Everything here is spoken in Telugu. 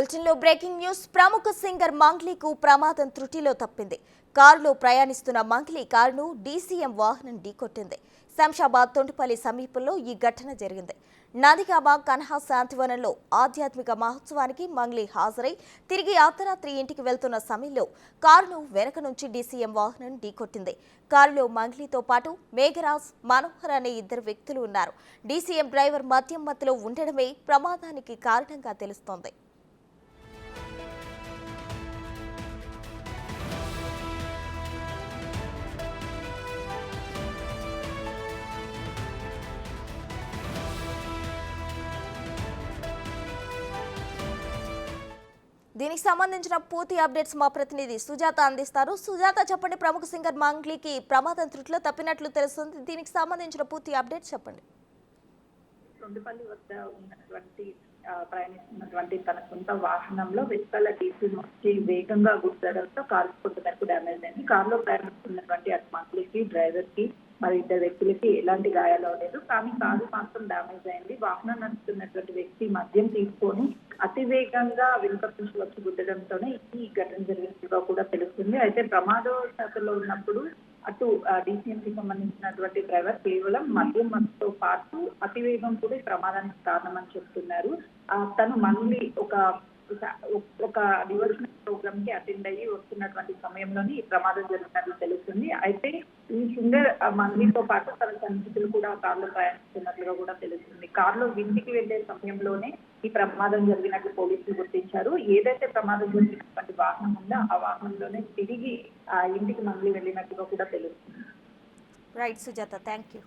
బులెటిన్లో బ్రేకింగ్ న్యూస్. ప్రముఖ సింగర్ మంగ్లీకు ప్రమాదం త్రుటిలో తప్పింది. కారులో ప్రయాణిస్తున్న మంగ్లీ కారును డీసీఎం వాహనం ఢీకొట్టింది. శంషాబాద్ తొంటిపల్లి సమీపంలో ఈ ఘటన జరిగింది. నందిగామ కన్హా శాంతివనంలో ఆధ్యాత్మిక మహోత్సవానికి మంగ్లీ హాజరై తిరిగి అర్ధరాత్రి ఇంటికి వెళ్తున్న సమయంలో కారును వెనక నుంచి డీసీఎం వాహనం ఢీకొట్టింది. కారులో మంగ్లీతో పాటు మేఘరాజ్, మనోహర్ అనే ఇద్దరు వ్యక్తులు ఉన్నారు. డీసీఎం డ్రైవర్ మద్యం మత్తులో ఉండడమే ప్రమాదానికి కారణంగా తెలుస్తోంది. దీనికి సంబంధించిన పూర్తి అప్డేట్స్ మా ప్రతినిధి సుజాత అందిస్తారు. సుజాత, చెప్పండి, ప్రముఖ సింగర్ మంగ్లీకి ప్రమాదం త్రుటిలో తప్పినట్లు తెలుస్తుంది. దీనికి సంబంధించిన పూర్తి అప్డేట్స్ చెప్పండి. తొండిపల్లి వద్ద ఉన్నటువంటి ప్రయాణిస్తున్నటువంటి తన సొంత వాహనంలో వెనుకాల డీసీ వచ్చి వేగంగా గుర్తడంతో కారు కొంత మేరకు డ్యామేజ్ అయింది. కారులో ప్రయాణిస్తున్నటువంటి అటు మంగ్లీకి, డ్రైవర్ కి, మరి ఇద్దరు వ్యక్తులకి ఎలాంటి గాయాలు అవ్వలేదు. కానీ కారు మాత్రం డ్యామేజ్ అయింది. వాహనం నడుపుతున్నటువంటి వ్యక్తి మద్యం తీసుకొని అతివేగంగా వెనుక నుంచి వచ్చి గుద్దడంతోనే ఈ ఘటన జరిగినట్టుగా కూడా తెలుస్తుంది. అయితే ప్రమాదవశాత్తలో ఉన్నప్పుడు అటు డీసీఎంకి సంబంధించినటువంటి డ్రైవర్ కేవలం మద్యం మత్తుతో పాటు అతివేగం కూడా ఈ ప్రమాదానికి కారణమని చెప్తున్నారు. తను మళ్ళీ ఒక డివోషనల్ ప్రోగ్రామ్ కి అటెండ్ అయ్యి వస్తున్నటువంటి సమయంలోనే ఈ ప్రమాదం జరిగినట్లు తెలుస్తుంది. అయితే ఈ సింగర్ మంగ్లీతో పాటు తన సన్నిహితులు కూడా కారులో ప్రయాణిస్తున్నట్లుగా కూడా తెలుస్తుంది. కారులో ఇంటికి వెళ్లే సమయంలోనే ఈ ప్రమాదం జరిగినట్లు పోలీసులు గుర్తించారు. ఏదైతే ప్రమాదం జరిగినటువంటి వాహనం ఉందో ఆ వాహనంలోనే తిరిగి ఇంటికి మంగ్లీ వెళ్ళినట్టుగా కూడా తెలుస్తుంది. Right Sujatha, thank you.